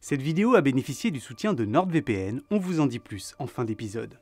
Cette vidéo a bénéficié du soutien de NordVPN, on vous en dit plus en fin d'épisode.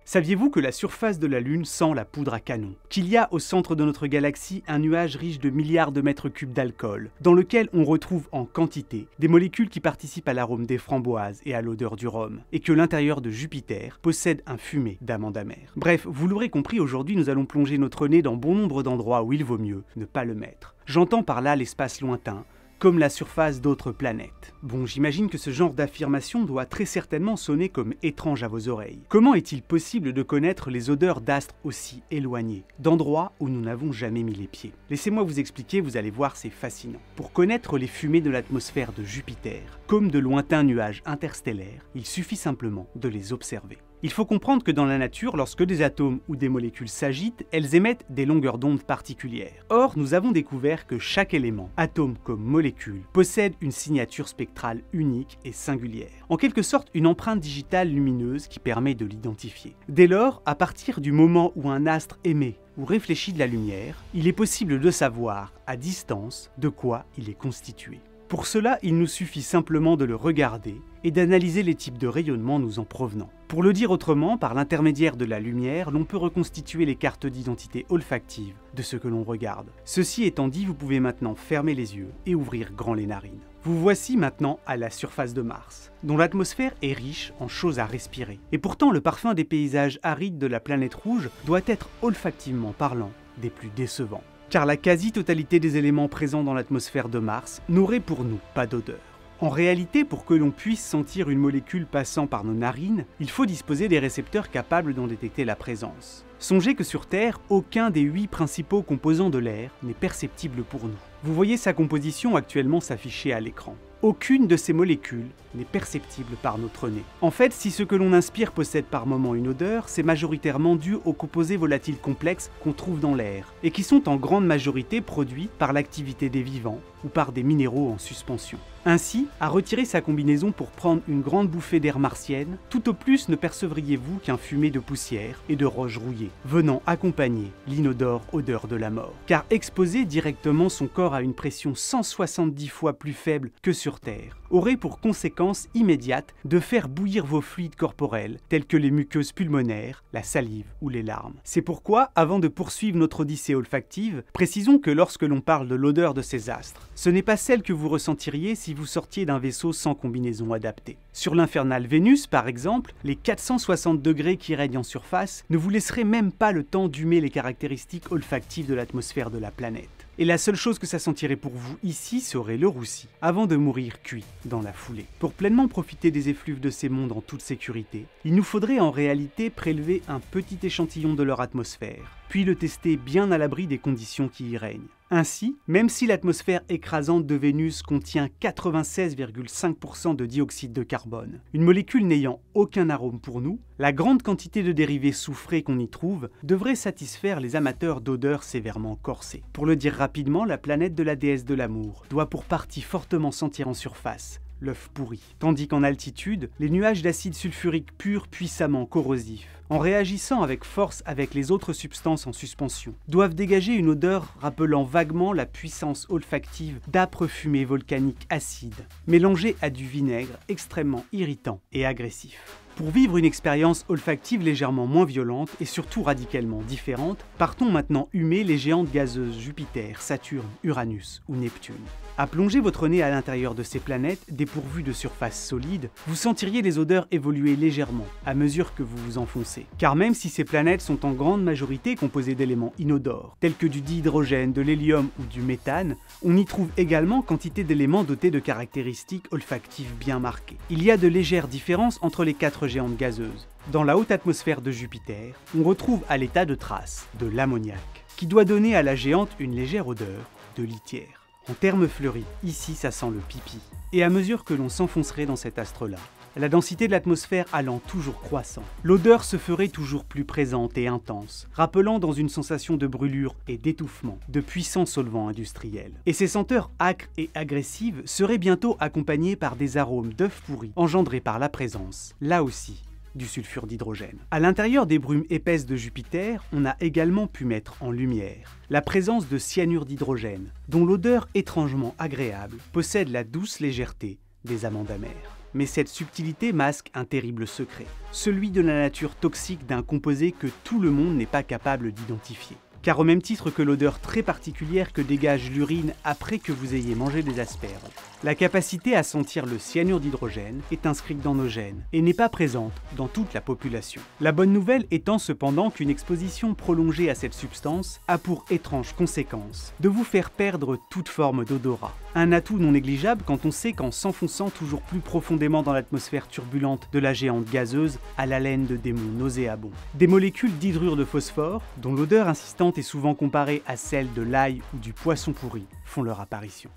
Saviez-vous que la surface de la Lune sent la poudre à canon? Qu'il y a au centre de notre galaxie un nuage riche de milliards de mètres cubes d'alcool, dans lequel on retrouve en quantité des molécules qui participent à l'arôme des framboises et à l'odeur du rhum, et que l'intérieur de Jupiter possède un fumet d'amandes amères. Bref, vous l'aurez compris, aujourd'hui nous allons plonger notre nez dans bon nombre d'endroits où il vaut mieux ne pas le mettre. J'entends par là l'espace lointain, comme la surface d'autres planètes. Bon, j'imagine que ce genre d'affirmation doit très certainement sonner comme étrange à vos oreilles. Comment est-il possible de connaître les odeurs d'astres aussi éloignés, d'endroits où nous n'avons jamais mis les pieds? Laissez-moi vous expliquer, vous allez voir, c'est fascinant. Pour connaître les fumées de l'atmosphère de Jupiter, comme de lointains nuages interstellaires, il suffit simplement de les observer. Il faut comprendre que dans la nature, lorsque des atomes ou des molécules s'agitent, elles émettent des longueurs d'onde particulières. Or, nous avons découvert que chaque élément, atome comme molécule, possède une signature spectrale unique et singulière. En quelque sorte, une empreinte digitale lumineuse qui permet de l'identifier. Dès lors, à partir du moment où un astre émet ou réfléchit de la lumière, il est possible de savoir, à distance, de quoi il est constitué. Pour cela, il nous suffit simplement de le regarder et d'analyser les types de rayonnement nous en provenant. Pour le dire autrement, par l'intermédiaire de la lumière, l'on peut reconstituer les cartes d'identité olfactive de ce que l'on regarde. Ceci étant dit, vous pouvez maintenant fermer les yeux et ouvrir grand les narines. Vous voici maintenant à la surface de Mars, dont l'atmosphère est riche en choses à respirer. Et pourtant, le parfum des paysages arides de la planète rouge doit être olfactivement parlant des plus décevants. Car la quasi-totalité des éléments présents dans l'atmosphère de Mars n'aurait pour nous pas d'odeur. En réalité, pour que l'on puisse sentir une molécule passant par nos narines, il faut disposer des récepteurs capables d'en détecter la présence. Songez que sur Terre, aucun des 8 principaux composants de l'air n'est perceptible pour nous. Vous voyez sa composition actuellement s'afficher à l'écran. Aucune de ces molécules n'est perceptible par notre nez. En fait, si ce que l'on inspire possède par moment une odeur, c'est majoritairement dû aux composés volatiles complexes qu'on trouve dans l'air, et qui sont en grande majorité produits par l'activité des vivants ou par des minéraux en suspension. Ainsi, à retirer sa combinaison pour prendre une grande bouffée d'air martienne, tout au plus ne percevriez-vous qu'un fumet de poussière et de roches rouillées, venant accompagner l'inodore odeur de la mort. Car exposer directement son corps à une pression 170 fois plus faible que sur Terre, aurait pour conséquence immédiate de faire bouillir vos fluides corporels, tels que les muqueuses pulmonaires, la salive ou les larmes. C'est pourquoi, avant de poursuivre notre odyssée olfactive, précisons que lorsque l'on parle de l'odeur de ces astres, ce n'est pas celle que vous ressentiriez si vous sortiez d'un vaisseau sans combinaison adaptée. Sur l'infernale Vénus, par exemple, les 460 degrés qui règnent en surface ne vous laisseraient même pas le temps d'humer les caractéristiques olfactives de l'atmosphère de la planète. Et la seule chose que ça sentirait pour vous ici serait le roussi, avant de mourir cuit dans la foulée. Pour pleinement profiter des effluves de ces mondes en toute sécurité, il nous faudrait en réalité prélever un petit échantillon de leur atmosphère, puis le tester bien à l'abri des conditions qui y règnent. Ainsi, même si l'atmosphère écrasante de Vénus contient 96,5% de dioxyde de carbone, une molécule n'ayant aucun arôme pour nous, la grande quantité de dérivés soufrés qu'on y trouve devrait satisfaire les amateurs d'odeurs sévèrement corsées. Pour le dire rapidement, la planète de la déesse de l'amour doit pour partie fortement sentir en surface l'œuf pourri, tandis qu'en altitude, les nuages d'acide sulfurique pur puissamment corrosifs, en réagissant avec force avec les autres substances en suspension, doivent dégager une odeur rappelant vaguement la puissance olfactive d'âpres fumées volcaniques acides, mélangées à du vinaigre extrêmement irritant et agressif. Pour vivre une expérience olfactive légèrement moins violente et surtout radicalement différente, partons maintenant humer les géantes gazeuses Jupiter, Saturne, Uranus ou Neptune. À plonger votre nez à l'intérieur de ces planètes, dépourvues de surface solide, vous sentiriez les odeurs évoluer légèrement à mesure que vous vous enfoncez. Car même si ces planètes sont en grande majorité composées d'éléments inodores, tels que du dihydrogène, de l'hélium ou du méthane, on y trouve également quantité d'éléments dotés de caractéristiques olfactives bien marquées. Il y a de légères différences entre les 4 géantes gazeuses. Dans la haute atmosphère de Jupiter, on retrouve à l'état de trace de l'ammoniac, qui doit donner à la géante une légère odeur de litière. En termes fleuris, ici ça sent le pipi. Et à mesure que l'on s'enfoncerait dans cet astre-là, la densité de l'atmosphère allant toujours croissant, l'odeur se ferait toujours plus présente et intense, rappelant dans une sensation de brûlure et d'étouffement de puissants solvants industriels. Et ces senteurs âcres et agressives seraient bientôt accompagnées par des arômes d'œufs pourris engendrés par la présence, là aussi, du sulfure d'hydrogène. À l'intérieur des brumes épaisses de Jupiter, on a également pu mettre en lumière la présence de cyanure d'hydrogène, dont l'odeur étrangement agréable possède la douce légèreté des amandes amères. Mais cette subtilité masque un terrible secret, celui de la nature toxique d'un composé que tout le monde n'est pas capable d'identifier. Car au même titre que l'odeur très particulière que dégage l'urine après que vous ayez mangé des asperges, la capacité à sentir le cyanure d'hydrogène est inscrite dans nos gènes et n'est pas présente dans toute la population. La bonne nouvelle étant cependant qu'une exposition prolongée à cette substance a pour étrange conséquence de vous faire perdre toute forme d'odorat. Un atout non négligeable quand on sait qu'en s'enfonçant toujours plus profondément dans l'atmosphère turbulente de la géante gazeuse à l'haleine de démons nauséabonds. Des molécules d'hydrure de phosphore, dont l'odeur insistante est souvent comparée à celle de l'ail ou du poisson pourri, font leur apparition.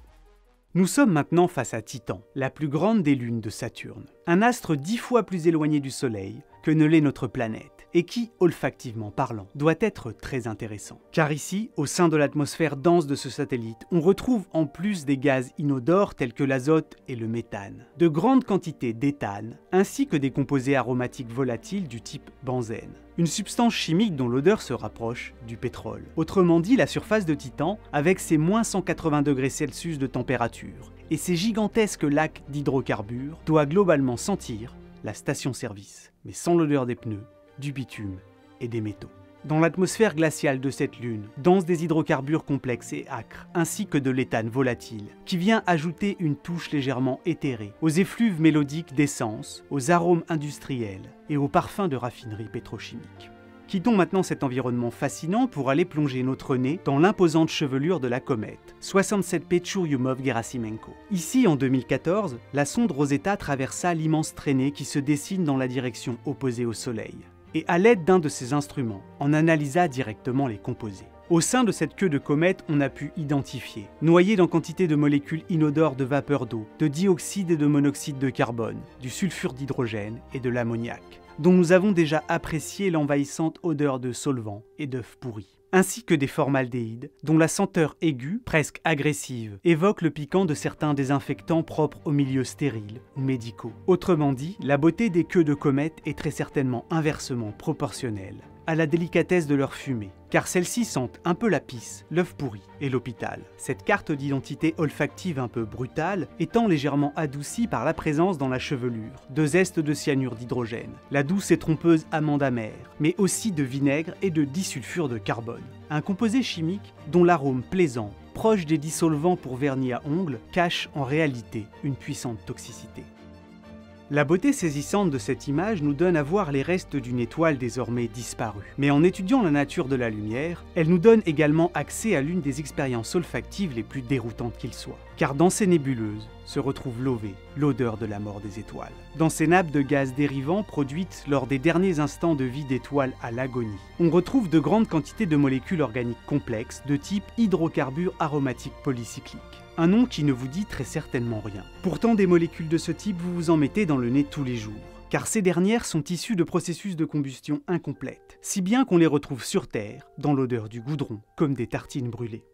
Nous sommes maintenant face à Titan, la plus grande des lunes de Saturne. Un astre 10 fois plus éloigné du Soleil que ne l'est notre planète, et qui, olfactivement parlant, doit être très intéressant. Car ici, au sein de l'atmosphère dense de ce satellite, on retrouve en plus des gaz inodores tels que l'azote et le méthane, de grandes quantités d'éthane, ainsi que des composés aromatiques volatiles du type benzène. Une substance chimique dont l'odeur se rapproche du pétrole. Autrement dit, la surface de Titan, avec ses moins 180 degrés Celsius de température et ses gigantesques lacs d'hydrocarbures, doit globalement sentir la station-service, mais sans l'odeur des pneus, du bitume et des métaux. Dans l'atmosphère glaciale de cette lune, dense des hydrocarbures complexes et âcres, ainsi que de l'éthane volatile, qui vient ajouter une touche légèrement éthérée aux effluves mélodiques d'essence, aux arômes industriels et aux parfums de raffinerie pétrochimique. Quittons maintenant cet environnement fascinant pour aller plonger notre nez dans l'imposante chevelure de la comète, 67P Churyumov-Gerasimenko. Ici, en 2014, la sonde Rosetta traversa l'immense traînée qui se dessine dans la direction opposée au Soleil, et à l'aide d'un de ses instruments, en analysa directement les composés. Au sein de cette queue de comète, on a pu identifier, noyés dans quantité de molécules inodores de vapeur d'eau, de dioxyde et de monoxyde de carbone, du sulfure d'hydrogène et de l'ammoniac, dont nous avons déjà apprécié l'envahissante odeur de solvant et d'œufs pourris, ainsi que des formaldéhydes, dont la senteur aiguë, presque agressive, évoque le piquant de certains désinfectants propres aux milieux stériles ou médicaux. Autrement dit, la beauté des queues de comètes est très certainement inversement proportionnelle à la délicatesse de leur fumée, car celles-ci sentent un peu la pisse, l'œuf pourri et l'hôpital. Cette carte d'identité olfactive un peu brutale étant légèrement adoucie par la présence dans la chevelure de zeste de cyanure d'hydrogène, la douce et trompeuse amande amère, mais aussi de vinaigre et de disulfure de carbone. Un composé chimique dont l'arôme plaisant, proche des dissolvants pour vernis à ongles, cache en réalité une puissante toxicité. La beauté saisissante de cette image nous donne à voir les restes d'une étoile désormais disparue. Mais en étudiant la nature de la lumière, elle nous donne également accès à l'une des expériences olfactives les plus déroutantes qu'il soit. Car dans ces nébuleuses se retrouve l'OV, l'odeur de la mort des étoiles. Dans ces nappes de gaz dérivants produites lors des derniers instants de vie d'étoiles à l'agonie, on retrouve de grandes quantités de molécules organiques complexes de type hydrocarbures aromatiques polycycliques. Un nom qui ne vous dit très certainement rien. Pourtant, des molécules de ce type, vous vous en mettez dans le nez tous les jours, car ces dernières sont issues de processus de combustion incomplètes, si bien qu'on les retrouve sur Terre, dans l'odeur du goudron, comme des tartines brûlées.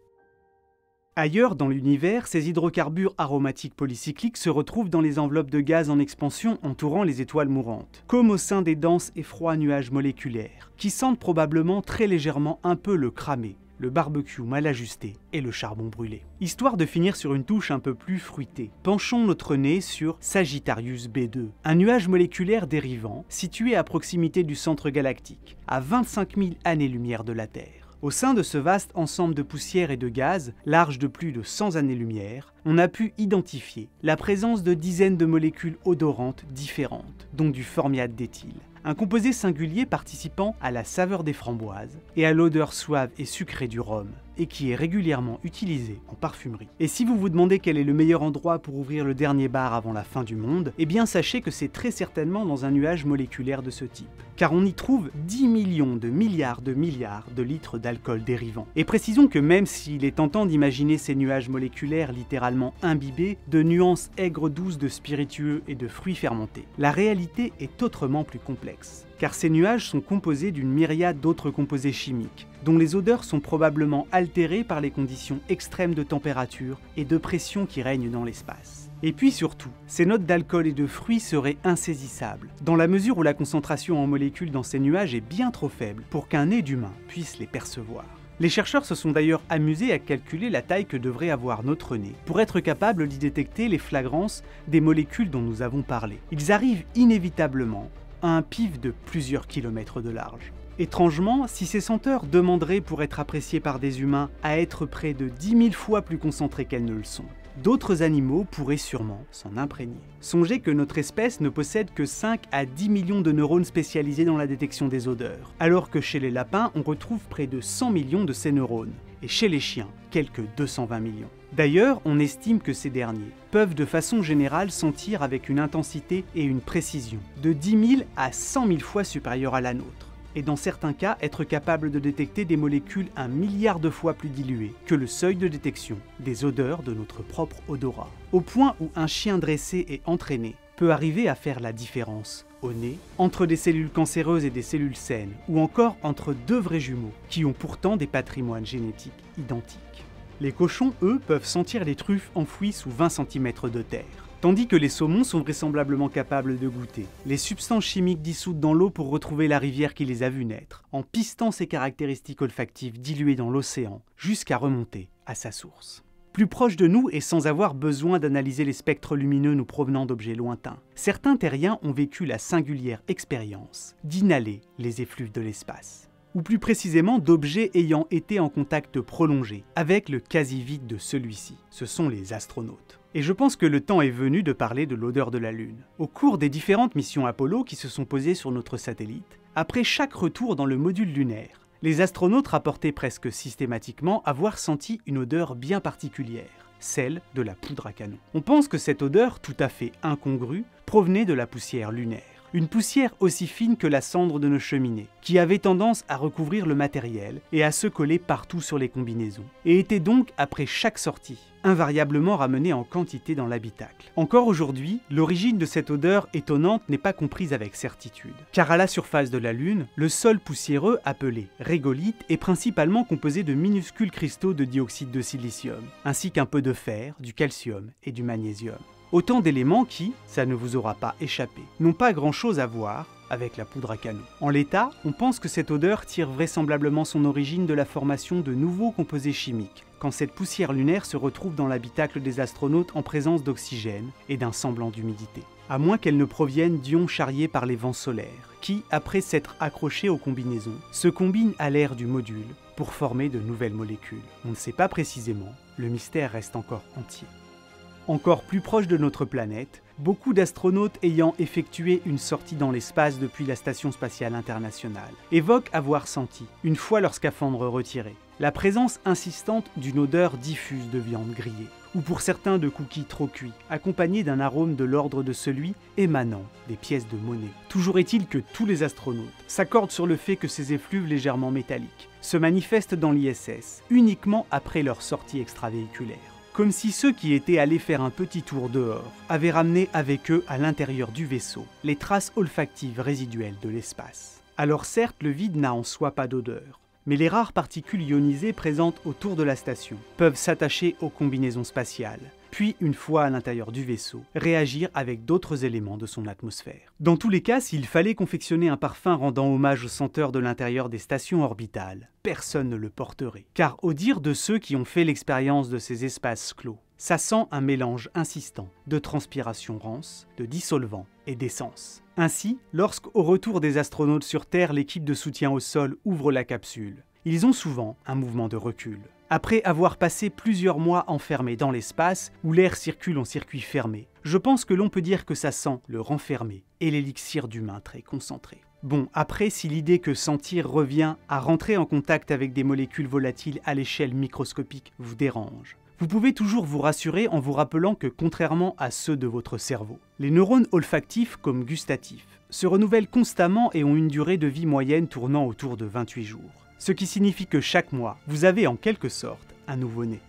Ailleurs dans l'univers, ces hydrocarbures aromatiques polycycliques se retrouvent dans les enveloppes de gaz en expansion entourant les étoiles mourantes, comme au sein des denses et froids nuages moléculaires, qui sentent probablement très légèrement un peu le cramé, le barbecue mal ajusté et le charbon brûlé. Histoire de finir sur une touche un peu plus fruitée, penchons notre nez sur Sagittarius B2, un nuage moléculaire dérivant situé à proximité du centre galactique, à 25 000 années-lumière de la Terre. Au sein de ce vaste ensemble de poussière et de gaz, large de plus de 100 années-lumière, on a pu identifier la présence de dizaines de molécules odorantes différentes, dont du formiate d'éthyle, un composé singulier participant à la saveur des framboises et à l'odeur suave et sucrée du rhum, et qui est régulièrement utilisé en parfumerie. Et si vous vous demandez quel est le meilleur endroit pour ouvrir le dernier bar avant la fin du monde, eh bien sachez que c'est très certainement dans un nuage moléculaire de ce type, car on y trouve 10 millions de milliards de litres d'alcool dérivant. Et précisons que même s'il est tentant d'imaginer ces nuages moléculaires littéralement imbibés de nuances aigres douces de spiritueux et de fruits fermentés, la réalité est autrement plus complexe. car ces nuages sont composés d'une myriade d'autres composés chimiques, dont les odeurs sont probablement altérées par les conditions extrêmes de température et de pression qui règnent dans l'espace. Et puis surtout, ces notes d'alcool et de fruits seraient insaisissables, dans la mesure où la concentration en molécules dans ces nuages est bien trop faible pour qu'un nez d'humain puisse les percevoir. Les chercheurs se sont d'ailleurs amusés à calculer la taille que devrait avoir notre nez pour être capable d'y détecter les flagrances des molécules dont nous avons parlé. Ils arrivent inévitablement à un pif de plusieurs kilomètres de large. Étrangement, si ces senteurs demanderaient pour être appréciées par des humains à être près de 10 000 fois plus concentrées qu'elles ne le sont, d'autres animaux pourraient sûrement s'en imprégner. Songez que notre espèce ne possède que 5 à 10 millions de neurones spécialisés dans la détection des odeurs, alors que chez les lapins, on retrouve près de 100 millions de ces neurones, et chez les chiens, quelques 220 millions. D'ailleurs, on estime que ces derniers peuvent de façon générale sentir avec une intensité et une précision de 10 000 à 100 000 fois supérieures à la nôtre, et dans certains cas être capable de détecter des molécules 1 milliard de fois plus diluées que le seuil de détection des odeurs de notre propre odorat, au point où un chien dressé et entraîné peut arriver à faire la différence au nez entre des cellules cancéreuses et des cellules saines, ou encore entre deux vrais jumeaux qui ont pourtant des patrimoines génétiques identiques. Les cochons, eux, peuvent sentir les truffes enfouies sous 20 cm de terre, tandis que les saumons sont vraisemblablement capables de goûter les substances chimiques dissoutes dans l'eau pour retrouver la rivière qui les a vus naître, en pistant ses caractéristiques olfactives diluées dans l'océan jusqu'à remonter à sa source. Plus proche de nous et sans avoir besoin d'analyser les spectres lumineux nous provenant d'objets lointains, certains terriens ont vécu la singulière expérience d'inhaler les effluves de l'espace, ou plus précisément d'objets ayant été en contact prolongé avec le quasi-vide de celui-ci. Ce sont les astronautes. Et je pense que le temps est venu de parler de l'odeur de la Lune. Au cours des différentes missions Apollo qui se sont posées sur notre satellite, après chaque retour dans le module lunaire, les astronautes rapportaient presque systématiquement avoir senti une odeur bien particulière, celle de la poudre à canon. On pense que cette odeur, tout à fait incongrue, provenait de la poussière lunaire. Une poussière aussi fine que la cendre de nos cheminées, qui avait tendance à recouvrir le matériel et à se coller partout sur les combinaisons, et était donc, après chaque sortie, invariablement ramenée en quantité dans l'habitacle. Encore aujourd'hui, l'origine de cette odeur étonnante n'est pas comprise avec certitude, car à la surface de la Lune, le sol poussiéreux appelé régolithe est principalement composé de minuscules cristaux de dioxyde de silicium, ainsi qu'un peu de fer, du calcium et du magnésium. Autant d'éléments qui, ça ne vous aura pas échappé, n'ont pas grand-chose à voir avec la poudre à canon. En l'état, on pense que cette odeur tire vraisemblablement son origine de la formation de nouveaux composés chimiques, quand cette poussière lunaire se retrouve dans l'habitacle des astronautes en présence d'oxygène et d'un semblant d'humidité. À moins qu'elle ne provienne d'ions charriés par les vents solaires, qui, après s'être accrochés aux combinaisons, se combinent à l'air du module pour former de nouvelles molécules. On ne sait pas précisément, le mystère reste encore entier. Encore plus proche de notre planète, beaucoup d'astronautes ayant effectué une sortie dans l'espace depuis la Station spatiale internationale évoquent avoir senti, une fois leur scaphandre retiré, la présence insistante d'une odeur diffuse de viande grillée, ou pour certains de cookies trop cuits, accompagnés d'un arôme de l'ordre de celui émanant des pièces de monnaie. Toujours est-il que tous les astronautes s'accordent sur le fait que ces effluves légèrement métalliques se manifestent dans l'ISS uniquement après leur sortie extravéhiculaire. Comme si ceux qui étaient allés faire un petit tour dehors avaient ramené avec eux à l'intérieur du vaisseau les traces olfactives résiduelles de l'espace. Alors certes, le vide n'a en soi pas d'odeur, mais les rares particules ionisées présentes autour de la station peuvent s'attacher aux combinaisons spatiales, puis une fois à l'intérieur du vaisseau, réagir avec d'autres éléments de son atmosphère. Dans tous les cas, s'il fallait confectionner un parfum rendant hommage aux senteurs de l'intérieur des stations orbitales, personne ne le porterait. Car au dire de ceux qui ont fait l'expérience de ces espaces clos, ça sent un mélange insistant de transpiration rance, de dissolvant et d'essence. Ainsi, lorsqu'au retour des astronautes sur Terre, l'équipe de soutien au sol ouvre la capsule, ils ont souvent un mouvement de recul. Après avoir passé plusieurs mois enfermés dans l'espace, où l'air circule en circuit fermé, je pense que l'on peut dire que ça sent le renfermé et l'élixir d'humain très concentré. Bon, après, si l'idée que sentir revient à rentrer en contact avec des molécules volatiles à l'échelle microscopique vous dérange, vous pouvez toujours vous rassurer en vous rappelant que contrairement à ceux de votre cerveau, les neurones olfactifs comme gustatifs se renouvellent constamment et ont une durée de vie moyenne tournant autour de 28 jours. Ce qui signifie que chaque mois, vous avez en quelque sorte un nouveau-né.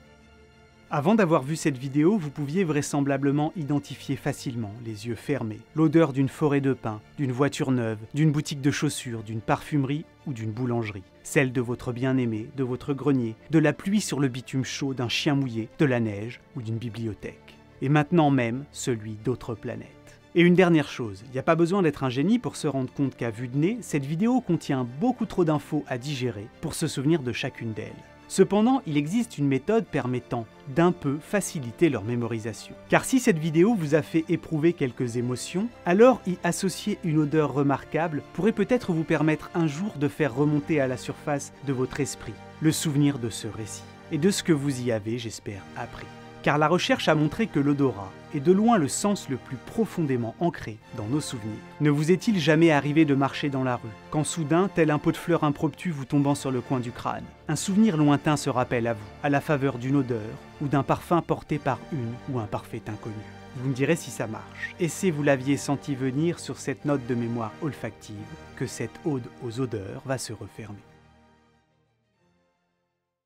Avant d'avoir vu cette vidéo, vous pouviez vraisemblablement identifier facilement, les yeux fermés, l'odeur d'une forêt de pins, d'une voiture neuve, d'une boutique de chaussures, d'une parfumerie ou d'une boulangerie. Celle de votre bien-aimé, de votre grenier, de la pluie sur le bitume chaud d'un chien mouillé, de la neige ou d'une bibliothèque. Et maintenant même, celui d'autres planètes. Et une dernière chose, il n'y a pas besoin d'être un génie pour se rendre compte qu'à vue de nez, cette vidéo contient beaucoup trop d'infos à digérer pour se souvenir de chacune d'elles. Cependant, il existe une méthode permettant d'un peu faciliter leur mémorisation. Car si cette vidéo vous a fait éprouver quelques émotions, alors y associer une odeur remarquable pourrait peut-être vous permettre un jour de faire remonter à la surface de votre esprit le souvenir de ce récit, et de ce que vous y avez, j'espère, appris. Car la recherche a montré que l'odorat est de loin le sens le plus profondément ancré dans nos souvenirs. Ne vous est-il jamais arrivé de marcher dans la rue, quand soudain, tel un pot de fleurs impromptu vous tombant sur le coin du crâne, un souvenir lointain se rappelle à vous, à la faveur d'une odeur ou d'un parfum porté par une ou un parfait inconnu? Vous me direz si ça marche. Et si vous l'aviez senti venir sur cette note de mémoire olfactive, que cette ode aux odeurs va se refermer.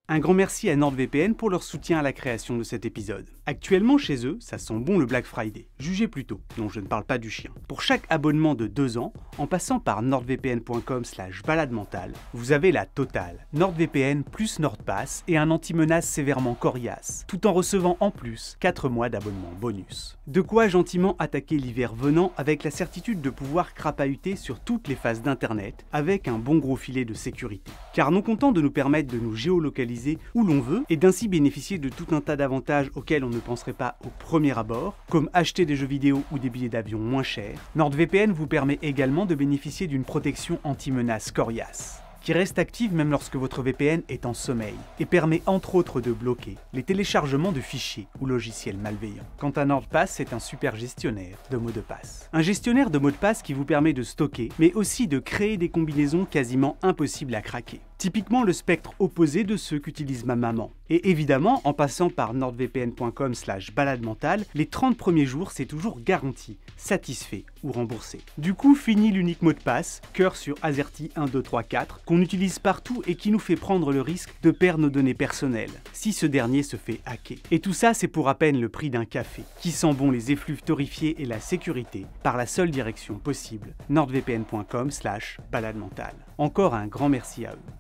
Un grand merci à NordVPN pour leur soutien à la création de cet épisode. Actuellement chez eux, ça sent bon le Black Friday. Jugez plutôt, non je ne parle pas du chien. Pour chaque abonnement de 2 ans, en passant par nordvpn.com/baladementale, vous avez la totale. NordVPN plus NordPass et un anti-menace sévèrement coriace, tout en recevant en plus 4 mois d'abonnement bonus. De quoi gentiment attaquer l'hiver venant avec la certitude de pouvoir crapahuter sur toutes les phases d'internet avec un bon gros filet de sécurité. Car non content de nous permettre de nous géolocaliser où l'on veut et d'ainsi bénéficier de tout un tas d'avantages auxquels on ne penserait pas au premier abord, comme acheter des jeux vidéo ou des billets d'avion moins chers, NordVPN vous permet également de bénéficier d'une protection anti-menace coriace, qui reste active même lorsque votre VPN est en sommeil, et permet entre autres de bloquer les téléchargements de fichiers ou logiciels malveillants. Quant à NordPass, c'est un super gestionnaire de mots de passe. Un gestionnaire de mots de passe qui vous permet de stocker, mais aussi de créer des combinaisons quasiment impossibles à craquer. Typiquement le spectre opposé de ceux qu'utilise ma maman. Et évidemment, en passant par nordvpn.com/baladementale, les 30 premiers jours, c'est toujours garanti, satisfait ou remboursé. Du coup, fini l'unique mot de passe, cœur sur AZERTY 1234, qu'on utilise partout et qui nous fait prendre le risque de perdre nos données personnelles, si ce dernier se fait hacker. Et tout ça, c'est pour à peine le prix d'un café, qui sent bon les effluves torréfiés et la sécurité, par la seule direction possible, nordvpn.com/baladementale. Encore un grand merci à eux.